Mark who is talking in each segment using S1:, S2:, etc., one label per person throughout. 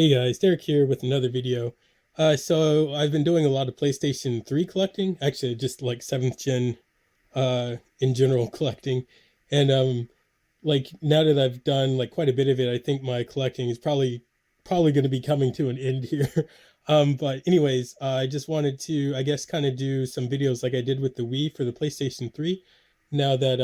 S1: Hey guys, Derek here with another video. So I've been doing a lot of PlayStation 3 collecting, actually just like 7th gen in general collecting. And like now that I've done like quite a bit of it, I think my collecting is probably going to be coming to an end here. But anyways, I just wanted to I guess kind of do some videos like I did with the Wii for the PlayStation 3. Now that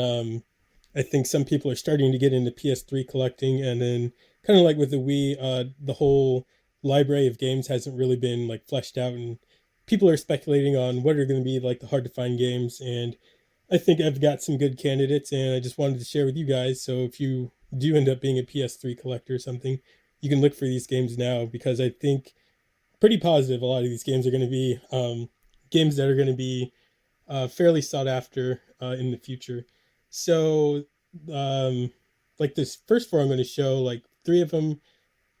S1: I think some people are starting to get into PS3 collecting, and then kind of like with the Wii, the whole library of games hasn't really been like fleshed out, and people are speculating on what are going to be like the hard to find games. And I think I've got some good candidates, and I just wanted to share with you guys. So if you do end up being a PS3 collector or something, you can look for these games now, because I think pretty positive a lot of these games are going to be games that are going to be fairly sought after in the future. So, um, like this first four I'm going to show, like three of them,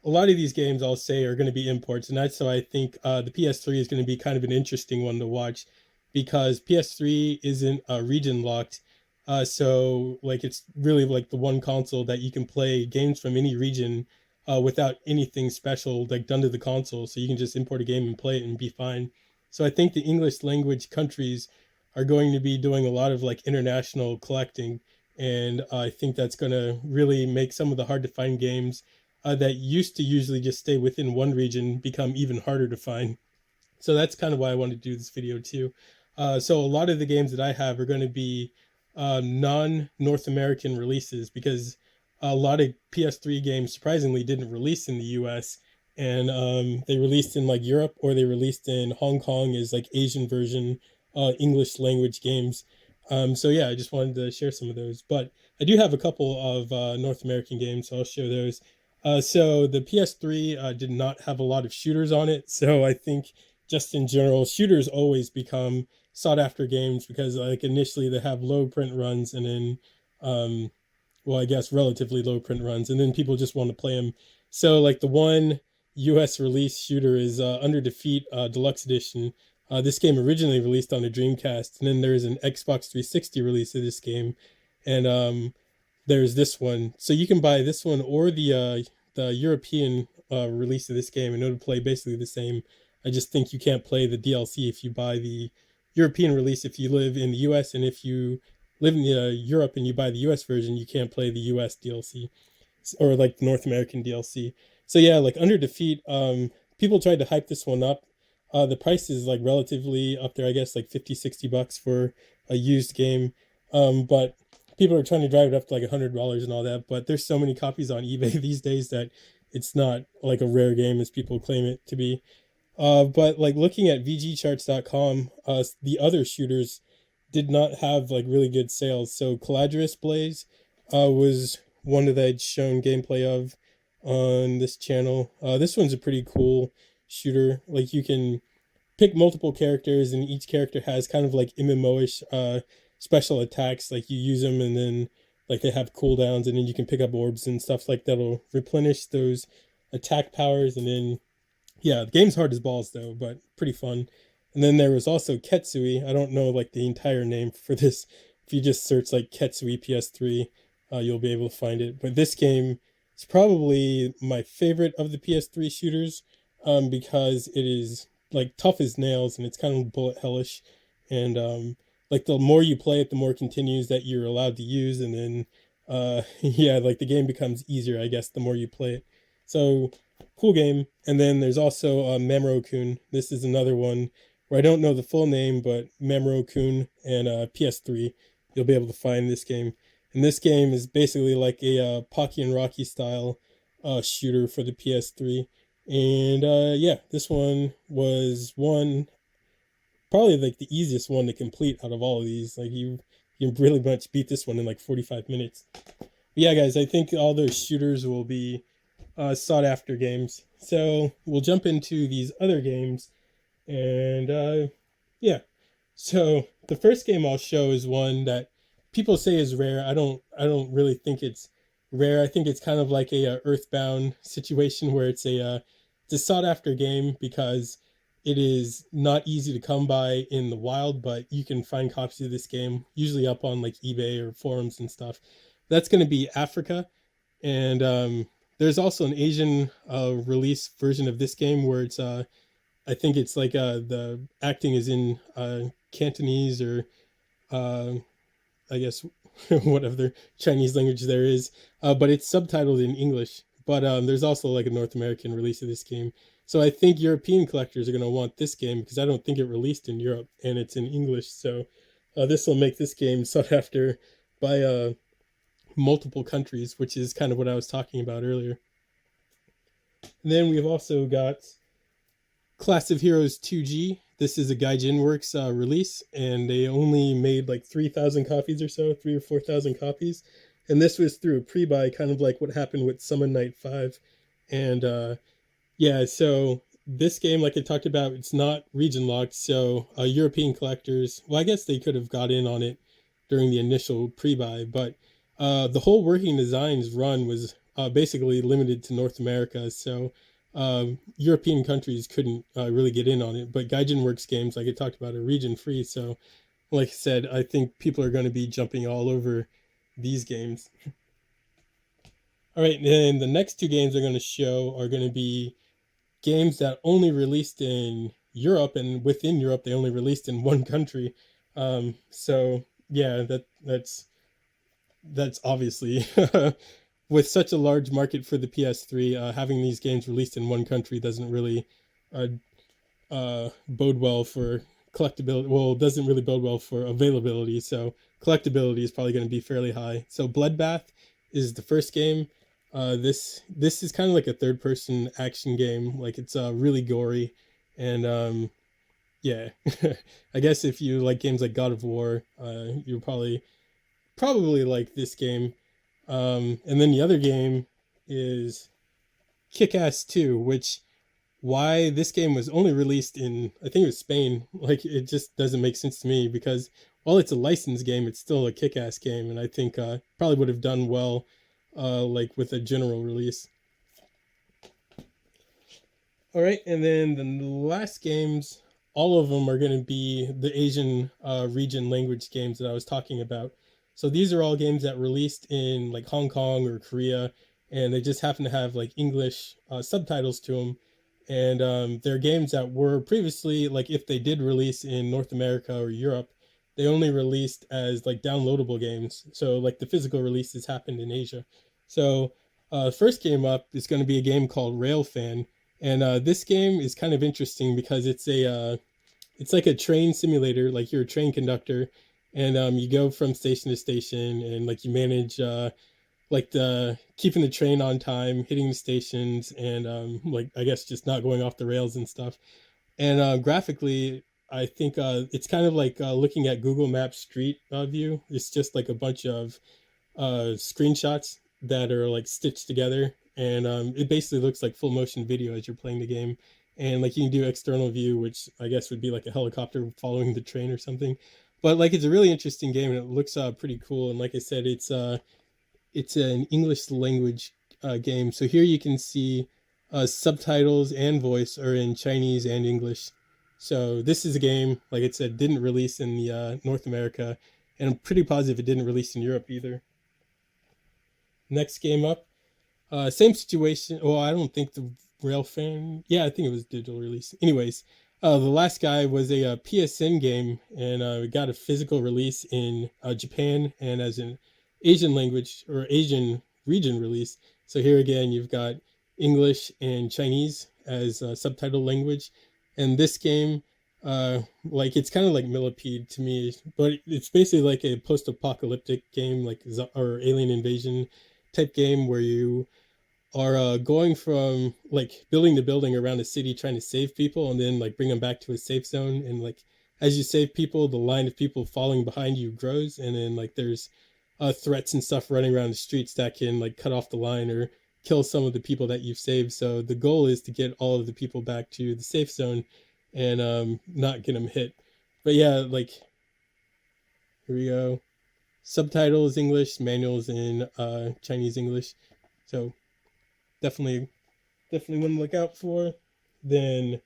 S1: a lot of these games I'll say are going to be imports, and that's why I think the PS3 is going to be kind of an interesting one to watch, because PS3 isn't region locked. So like it's really like the one console that you can play games from any region without anything special like done to the console. So you can just import a game and play it and be fine. So I think the English language countries are going to be doing a lot of like international collecting, and I think that's going to really make some of the hard to find games that used to usually just stay within one region become even harder to find. So that's kind of why I wanted to do this video too. So a lot of the games that I have are going to be non-North American releases, because a lot of PS3 games surprisingly didn't release in the US, and they released in like Europe, or they released in Hong Kong as like Asian version English language games. So yeah, I just wanted to share some of those, but I do have a couple of North American games, so I'll show those. So the PS3 did not have a lot of shooters on it, so I think just in general, shooters always become sought after games, because like initially they have low print runs, and then well, I guess relatively low print runs, and then people just want to play them. So like the one US release shooter is Under Defeat Deluxe Edition. This game originally released on a Dreamcast, and then there's an Xbox 360 release of this game, and there's this one. So you can buy this one or the European release of this game, and it'll play basically the same. I just think you can't play the DLC if you buy the European release if you live in the US, and if you live in Europe and you buy the US version, you can't play the US DLC or like the North American DLC. So yeah, like Under Defeat, people tried to hype this one up. The price is like relatively up there, I guess like 50, $60 for a used game. But people are trying to drive it up to like $100 and all that. But there's so many copies on eBay these days that it's not like a rare game as people claim it to be. But like looking at VGCharts.com, the other shooters did not have like really good sales. So Caladrius Blaze was one that I'd shown gameplay of on this channel. This one's a pretty cool shooter. Like you can pick multiple characters, and each character has kind of like MMO-ish special attacks. Like you use them, and then like they have cooldowns, and then you can pick up orbs and stuff like that'll replenish those attack powers. And then yeah, the game's hard as balls though, but pretty fun. And then there was also Ketsui. I don't know like the entire name for this. If you just search like Ketsui PS3, you'll be able to find it. But this game is probably my favorite of the PS3 shooters, because it is like tough as nails, and it's kind of bullet hellish. And like the more you play it, the more continues that you're allowed to use, and then yeah, like the game becomes easier, I guess, the more you play it. So cool game. And then there's also Mamoru-Kun. This is another one where I don't know the full name, but Mamoru-Kun and PS3, you'll be able to find this game. And this game is basically like a Pocky and Rocky style shooter for the PS3. And yeah, this one was one probably like the easiest one to complete out of all of these. Like you really much beat this one in like 45 minutes. But yeah, guys, I think all those shooters will be sought after games. So we'll jump into these other games, and yeah. So the first game I'll show is one that people say is rare. I don't really think it's rare. I think it's kind of like a Earthbound situation, where it's a sought after game because it is not easy to come by in the wild, but you can find copies of this game usually up on like eBay or forums and stuff. That's going to be Africa, and There's also an Asian release version of this game where it's I think it's like the acting is in Cantonese or uh, I guess what other Chinese language there is, but it's subtitled in English. But there's also like a North American release of this game. So I think European collectors are going to want this game because I don't think it released in Europe and it's in English. So this will make this game sought after by multiple countries, which is kind of what I was talking about earlier. And then we've also got Class of Heroes 2G. This is a Gaijin Works release, and they only made like 3,000 copies or so, 3 or 4,000 copies. And this was through a pre-buy, kind of like what happened with Summon Night 5. And yeah, so this game, like I talked about, it's not region locked. So European collectors, well, I guess they could have got in on it during the initial pre-buy, but the whole working designs run was basically limited to North America. So European countries couldn't really get in on it. But Gaijin Works games, like I talked about, are region free. So, like I said, I think people are going to be jumping all over these games. All right, and the next two games I'm going to show are going to be games that only released in Europe, and within Europe, they only released in one country. So yeah, that's obviously with such a large market for the PS3, having these games released in one country doesn't really uh, bode well for collectability. Well, it doesn't really bode well for availability. So collectability is probably going to be fairly high. So Bloodbath is the first game. This is kind of like a third person action game. Like it's really gory, and yeah, I guess if you like games like God of War, you'll probably like this game. And then the other game is Kickass 2, which why this game was only released in I think it was Spain. Like it just doesn't make sense to me because while it's a licensed game, it's still a kick-ass game, and I think probably would have done well like with a general release. All right, and then the last games, all of them are going to be the Asian region language games that I was talking about. So these are all games that released in like Hong Kong or Korea, and they just happen to have like English subtitles to them. And they're games that were previously like if they did release in North America or Europe, they only released as like downloadable games. So like the physical releases happened in Asia. So first game up is going to be a game called Railfan, and this game is kind of interesting because it's like a train simulator. Like you're a train conductor, and you go from station to station, and like you manage like the keeping the train on time, hitting the stations, and like I guess just not going off the rails and stuff. And graphically, I think it's kind of like looking at Google Maps Street View. It's just like a bunch of screenshots that are like stitched together, and it basically looks like full motion video as you're playing the game. And like you can do external view, which I guess would be like a helicopter following the train or something. But like it's a really interesting game, and it looks pretty cool. And like I said, it's an English language game. So here you can see subtitles and voice are in Chinese and English. So this is a game, like I said, didn't release in the North America, and I'm pretty positive it didn't release in Europe either. Next game up, same situation. Well, I don't think the Railfan. Yeah, I think it was digital release. Anyways, the last guy was a PSN game, and we got a physical release in Japan and as an Asian language or Asian region release. So here again, you've got English and Chinese as subtitle language, and this game, like it's kind of like Millipede to me, but it's basically like a post-apocalyptic game, like or alien invasion type game where you are going from like building to building around a city trying to save people and then like bring them back to a safe zone, and like as you save people the line of people falling behind you grows, and then like there's threats and stuff running around the streets that can like cut off the line or kill some of the people that you've saved. So the goal is to get all of the people back to the safe zone and not get them hit. But yeah, like here we go, subtitles English, manuals in Chinese English. So definitely one to look out for. Then we've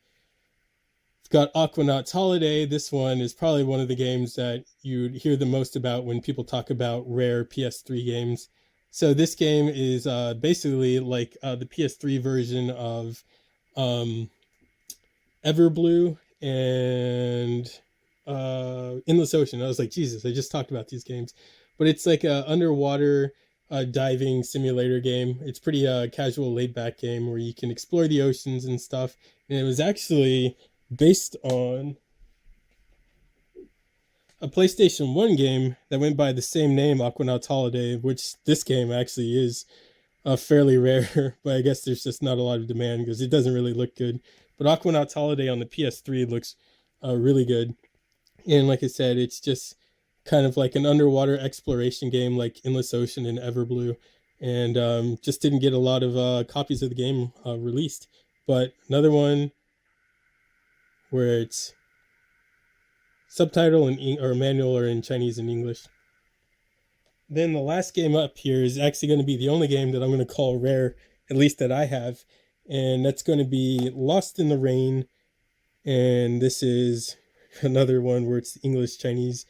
S1: got Aquanauts Holiday. This one is probably one of the games that you'd hear the most about when people talk about rare PS3 games. So this game is basically like the PS3 version of um, Everblue and Endless Ocean. I was like, Jesus, I just talked about these games, but it's like a underwater diving simulator game. It's pretty casual, laid back game where you can explore the oceans and stuff. And it was actually based on a PlayStation 1 game that went by the same name, Aquanauts Holiday, which this game actually is fairly rare, but I guess there's just not a lot of demand because it doesn't really look good. But Aquanauts Holiday on the PS3 looks really good. And like I said, it's just kind of like an underwater exploration game like Endless Ocean and Everblue. And just didn't get a lot of copies of the game released. But another one where it's subtitle in or manual or in Chinese and English. Then the last game up here is actually going to be the only game that I'm going to call rare, at least that I have, and that's going to be Lost in the Rain. And this is another one where it's the English Chinese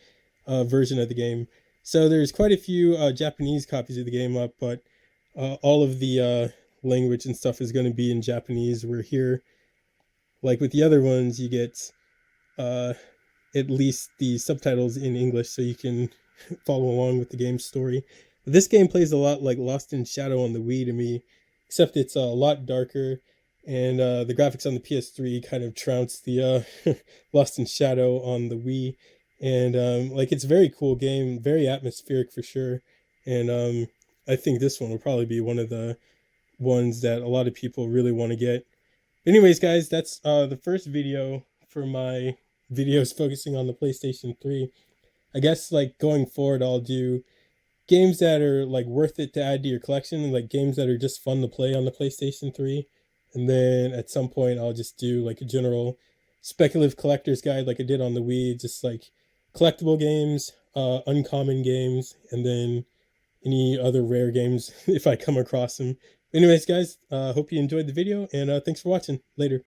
S1: version of the game. So there's quite a few Japanese copies of the game up, but all of the language and stuff is going to be in Japanese. We're here, like with the other ones, you get uh, at least the subtitles in English so you can follow along with the game's story. But this game plays a lot like Lost in Shadow on the Wii to me, except it's a lot darker, and the graphics on the PS3 kind of trounce the Lost in Shadow on the Wii. And like it's a very cool game, very atmospheric for sure. And I think this one will probably be one of the ones that a lot of people really want to get. Anyways, guys, that's the first video for my videos focusing on the PlayStation 3. I guess like going forward, I'll do games that are like worth it to add to your collection, and like games that are just fun to play on the PlayStation 3. And then at some point, I'll just do like a general speculative collector's guide, like I did on the Wii, just like collectible games, uncommon games, and then any other rare games if I come across them. Anyways, guys, hope you enjoyed the video, and thanks for watching. Later.